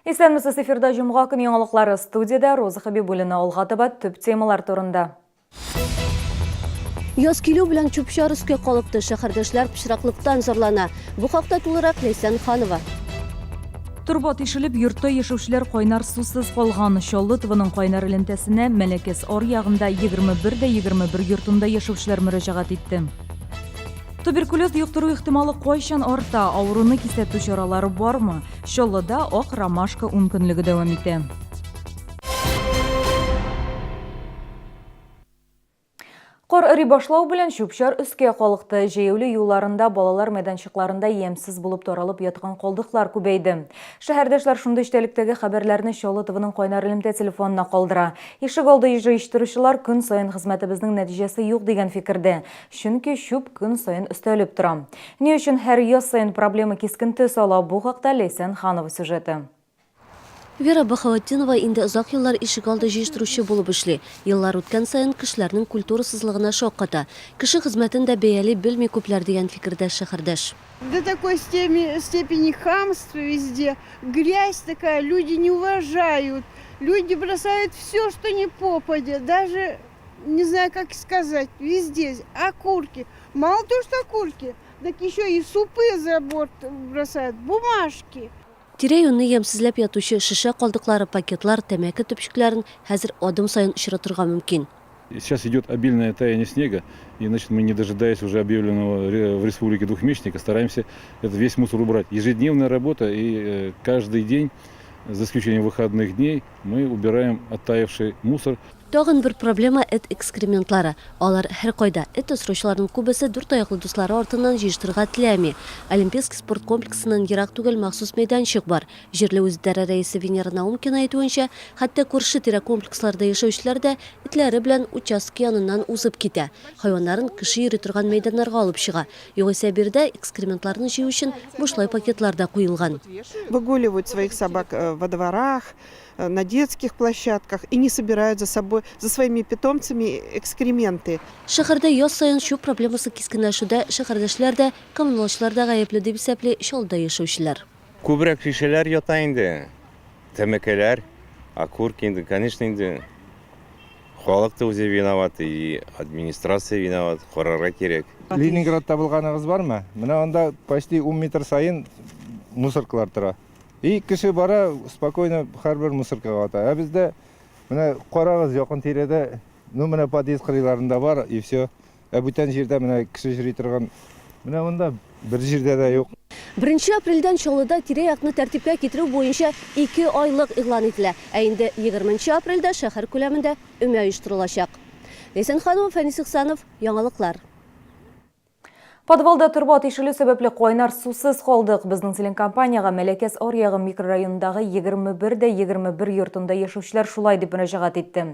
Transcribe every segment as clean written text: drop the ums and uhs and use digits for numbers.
Исәнмесез, эфирда жұмға күн яңалыклары студияда Роза Хабибуллина Олғатова төп темалар турында. Яз килү белән чүп-чар өскә калыпты, шәһәрдәшләр пычраклыктан зарлана. Бу хакта тулырак Ләйсән Ханова. Турбат ишелеп, йортта яшәүчеләр кайнар сусыз калган. Чаллытованың кайнар элемтәсенә Мәләкәс ар ягында 21 йортында яшәүчеләр мөрәҗәгать итте. Туберкулез юктыру ихтималы кайчан арта, авыруны кисәтү чаралары бармы? Чаллыда ак ромашка 10 көнлеге дәвам итә. Кар эри башлау белән чүп-чар өскә калыкты. Җәяүле юлларында, балалар мәйданчыкларында ямсыз булып таралып яткан калдыклар күбәйде. Шәһәрдәшләр шундый эчтәлектәге хәбәрләрне Чаллытованың кайнар элемтә телефонына калдыра. Ишек алды җыештыручылар көн саен хезмәтебезнең нәтиҗәсе юк дигән фикердә. Чөнки чүп көн саен өстәлеп тора. Ни өчен һәр яз саен проблема кискен төс ала? Бу хакта Ләйсән Ханова сюжеты. Вера Бахаваттинова инде озак еллар ишек алды җыештыручы булып эшли. Еллар үткән саен кешеләрнең культурасызлыгына шок ката. Кеше хезмәтен дә бәяли белми күпләр дигән фикердә шәһәрдәш. До такой степени хамства везде, грязь такая, люди не уважают, люди бросают все, что не попадя, даже, не знаю, как сказать, везде окурки. Мало того, что окурки, так еще и супы за борт бросают, бумажки. Тирә-юнны ямсызлап ятучы шешә калдыклары, пакетлар, тәмәке төпчекләрен хәзер адым саен очратырга мөмкин. Сейчас идет обильное таяние снега, и значит, мы, не дожидаясь уже объявленного в республике двухмесячника, стараемся этот весь мусор убрать. Ежедневная работа, и каждый день, за исключением выходных дней, мы убираем оттаивший мусор. Тагын бер проблема эт экскрементлары. Алар һәр кайда. Эт осраучыларның күбесе дүрт аяклы дуслары артыннан җыештырырга теләми. Олимпийский спорт комплексының ерак түгел махсус мәйданчык бар. Җирле үзидарә рәисе Венера Наумкина әйтүенчә, хәтта күрше тирә комплексларда яшәүчеләр дә итләре белән участок яныннан узып китә. Хайваннарын кеше йөри торган мәйданнарга алып чыга. Югыйсә бирдә экскрементларны җыю өчен бушлай пакетлар да куелган. Выгуливают своих собак во дворах, на детских площадках и не собирают за своими питомцами экскременты. Шәһәрдә яз саен шу проблемасы кискенләшүдә, шәһәрдәшләр дә, коммуналчылар да гаепле дип исәпли Чаллыда яшәүчеләр. Күбрәк шешәләр ята инде, тәмәкеләр, окурки инде, конечно инде. Халык та үзе виноват, и администрация виноват, карарга кирәк. Ленинградта булганыгыз бармы? Менә анда почти 10 метр сайын мусоркалар тора. И кеше бара спокойно һәрбер мусоркага ата. Ә бездә менә карагыз якын тирәдә, менә подъезд кырыйларында бар и все. Ә бүтән җирдә менә кеше җыри торган. Менә монда бер җирдә дә юк. 1 апрельдән Чаллыда тирә-якны тәртипкә китерү буенча 2 айлык игълан ителә. Ә инде 20 апрельдә шәһәр күләмендә өмә оештырылачак. Ләйсән Ханова, Фәнис Ихсанов, яңалыклар. Подвалда турбат ишелү сәбәпле кайнар сусыз калдык. Безнең телекомпанияга Мәләкәс ар ягы микрорайонындагы 21 йортында яшәүчеләр шулай дип мөрәҗәгать итте.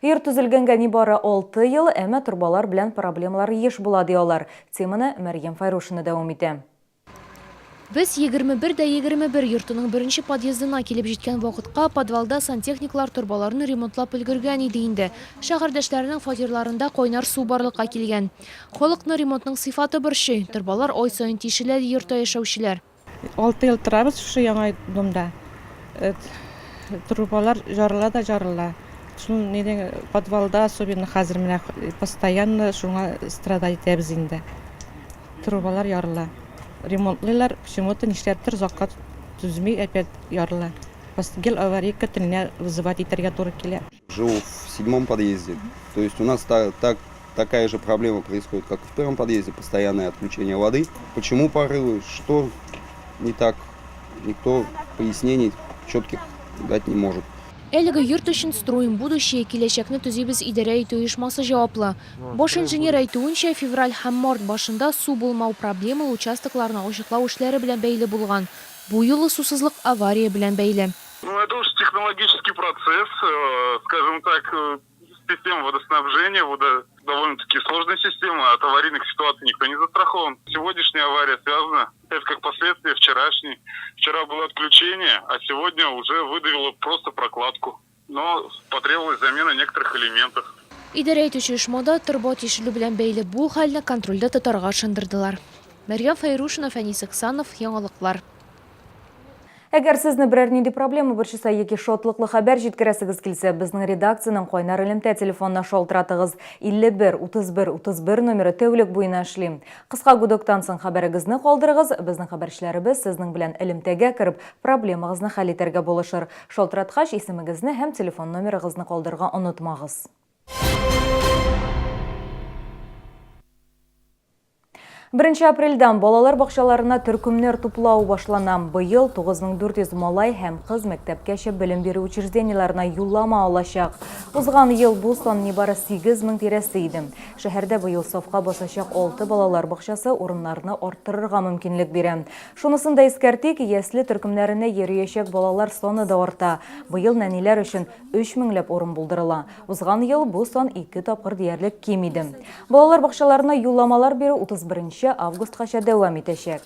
Йорт төзелгәнгә нибары 6 ел, әмма турбалар белән проблемалар еш була диялар. Теманы Мәрьям Файрушина дәвам итә. Без 21 йортының беренче подъездына килеп җиткән вакытка подвалда сантехниклар турбаларны ремонтлап өлгергән иде инде. Шәһәрдәшләрнең фатирларында кайнар су барлыкка килгән. Халыкны ремонтның сыйфаты борчый. Турбалар ай саен тишелә йортта яшәүчеләр. 6 ел торабыз шушы яңа домда. Турбалар жарыла. Шул недән подвалда особенно хәзер менә постоянно шуңа страдать итәбез инде. Турбалар ярыла. Ремонтлылар почему-то нишләптер закат түзми опять ярыла. Гел авария көтүнә вызывать итәргә туры килә. Живу в 7-м подъезде. То есть у нас такая же проблема происходит, как в 1-м подъезде, постоянное отключение воды. Почему порывы, что не так, никто пояснений четких дать не может. Әлеге йорт өчен строим будущее киләчәкне төзибез идарә итү оешмасы җаваплы. Баш инженер әйтүенчә, февраль һәм март башында су булмау проблемалы участокларны ачыклау эшләре белән бәйле булган. Бу юлы сусызлык авария белән бәйле. Это уж технологический процесс, скажем так, система водоснабжения, довольно-таки сложная система, от аварийных ситуаций никто не застрахован. Сегодняшняя авария связана, это как последствие вчерашней. Вчера было отключение, а сегодня уже выдавило просто прокладку. Но потребовалась замена некоторых элементов. Идарә итүче оешмада турбат ишелү белән бәйле бу хәлне контрольдә тотарга ышандырдылар. Мәрьям Файрушина, Фәнис Ихсанов, яңалыклар. Әгәр сезне берәр нинди проблема борчыса яки шотлыклы хәбәр җиткерәсегез килсә, безнең редакциянең кайнар элемтә телефонына шалтыратыгыз. 51-31-31 номеры тәүлек буена эшлим. Кыска гудоктан соң хәбәрегезне калдырыгыз, безнең хәбәрчеләребез сезнең белән элемтәгә кереп, проблемагызны хәл итәргә булышыр. Шалтыраткач исемегезне һәм телефон номерыгызны калдырырга онытмагыз. 1 апрельдән балалар бакчаларына төркемнәр туплау башлана. Быел 9400 малай һәм кыз мәктәпкәчә белем бирү учреждениеларына юллама алачак. Узган ел бу сан нибары 8000 тирәсе иде. Шәһәрдә быел сафка басачак 6 балалар бакчасы урыннарны арттырырга мөмкинлек бирә. Шунысын да искәртик, ясле төркемнәренә йөрүчәк балалар саны да арта. Быел нәниләр өчен 3000ләп урын булдырыла. Узган ел бу сан 2 тапкыр диярлек ким иде. Балалар бакчаларына юлламалар бирү 31 августка дәвам итәчәк.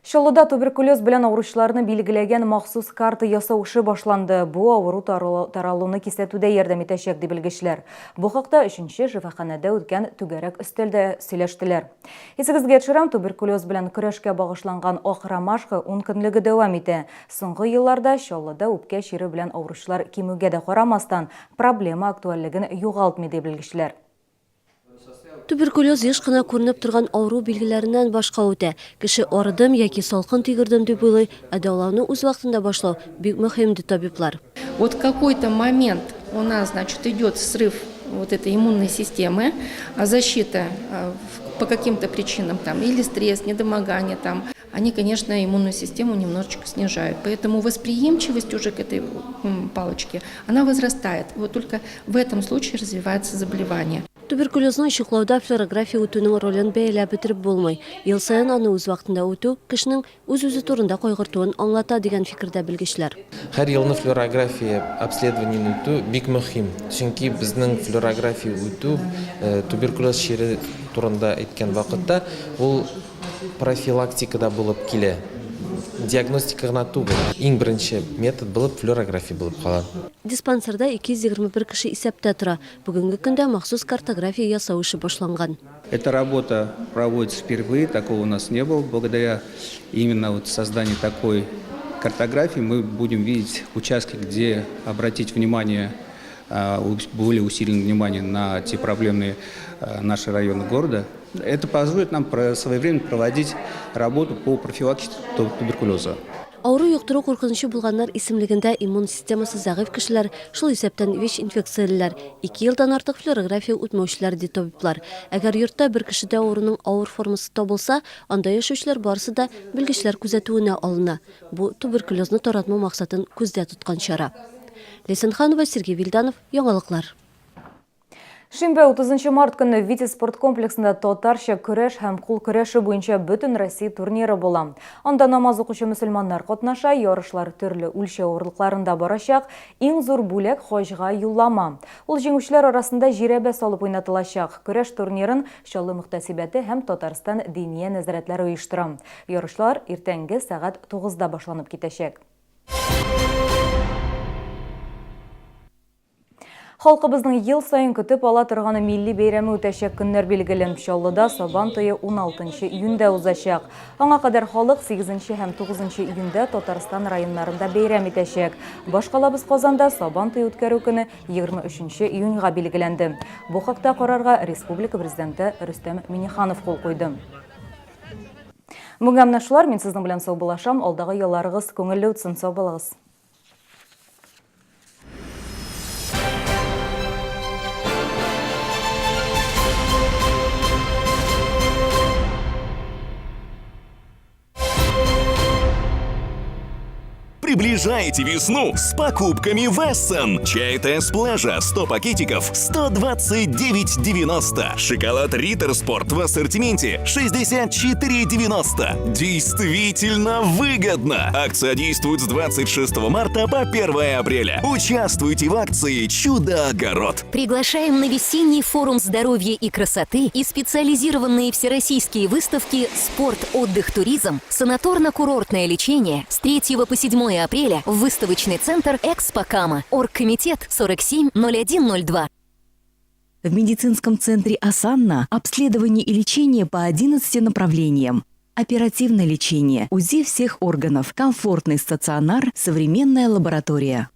Чаллыда туберкулез белән авыручыларны билгеләгән махсус карта ясау эше башланды. Бу авыру таралуны кисәтүдә ярдәм итәчәк дип белгечләр. Бу хакта 3-нче шифаханәдә үткән түгәрәк өстәлдә сөйләштеләр. Исегезгә төшерәм, туберкулез белән көрәшкә багышланган ак ромашка 10 көнлеге дәвам итә. Соңгы елларда Чаллыда үпкә чире белән авыручылар кимүгә дә карамастан проблема актуальлеген югалтмый дип белгечләр. Туберкулез еш кына күренеп торган авыру билгеләреннән башка үтә. Кеше арыдым яки салкын тигердем дип уйлый, ә дәвалауны үз вакытында башлау бик мөһим ди табиблар. Вот в какой-то момент у нас, значит, идет срыв вот этой иммунной системы, а защита по каким-то причинам, там, или стресс, недомогание, там, они, конечно, иммунную систему немножечко снижают. Поэтому восприимчивость уже к этой палочке, она возрастает. Вот только в этом случае развивается заболевание. Туберкулезны чуклауда флюорография үтүнең ролен бәяләп бетереп булмый. Ел саен аны үз вакытында үтү кешенең үз-үзе турында кайгыртуын аңлата дигән фикердә белгечләр. Һәр елны флюорография обследованиен үтү бик мөһим. Чөнки безнең флюорография үтү туберкулез чире турында әйткән вакытта ул профилактикада булып килә. Диагностика гына түгел. Иң беренче метод булып флюорография булып кала. Диспансерда 221 кеше исәптә тора. Бүгенге көндә махсус картография ясау эше башланган. Эта работа проводится впервые, такого у нас не было. Благодаря именно вот созданию такой картографии мы будем видеть участки, где обратить внимание, более усиленное внимание на те проблемные наши районы города. Это позволит нам своевременно проводить работу по профилактике туберкулеза. Авыру юктыру куркынычы булганнар исемлегендә иммун системасы зәгыйфь кешеләр, шул исәптән ВИЧ-инфекциялеләр, 2 елдан артык флюорография үтмәүчеләр ди табиблар. Әгәр йортта бер кешедә авыруның авыр формасы табылса, анда яшәүчеләр барысы да белгечләр күзәтүенә алына. Бу туберкулезны таратмау максатын күздә тоткан чара. Лесенханова, Сергей Вильданов, яңалыклар. Шимбә 30 март көнне Витязь спорт комплексында татарча көрәш һәм кул көрәше буенча бөтен Россия турниры була. Анда намаз укучы мөселманнар катнаша, ярышлар төрле үлчәү авырлыкларында барачак, иң зур бүләк хаҗга юллама. Ул җиңүчеләр арасында җирәбә салып уйнатылачак. Көрәш турнирын Чаллы мөхтәсибәте һәм Татарстан дини нәзарәтләре оештыра. Ярышлар иртәнге сәгать 9-да башланып китәчәк. Халкыбызның ел сайын көтеп ала торганы милли бәйрәме үтәчәк көннәр билгеле. Чаллыда Сабан туе 16 июньдә узачак. Аңа кадәр халык 8 һәм 9 июньдә Татарстан районнарында бәйрәм итәчәк. Башкалабыз Казанда Сабан туе үткәрү көне 23 июньгә билгеләнде. Бу хакта карарга республика президенты Рөстәм Миңнеханов кул куйды. Бүген шулар, мин сезнең белән сау булашам, алдагы елларыгыз күңелле үтсен, сау булыгыз. Приближаете весну с покупками Вессон. Чай Тесс Плежа 100 пакетиков 129,90. Шоколад Риттер Спорт в ассортименте 64,90. Действительно выгодно. Акция действует с 26 марта по 1 апреля. Участвуйте в акции «Чудо-огород». Приглашаем на весенний форум здоровья и красоты и специализированные всероссийские выставки «Спорт, отдых, туризм», санаторно-курортное лечение с 3 по 7 апреля в выставочный центр «Экспокама». Оргкомитет 470102. В медицинском центре «Осанна» обследование и лечение по 11 направлениям. оперативное лечение, УЗИ всех органов, комфортный стационар, современная лаборатория.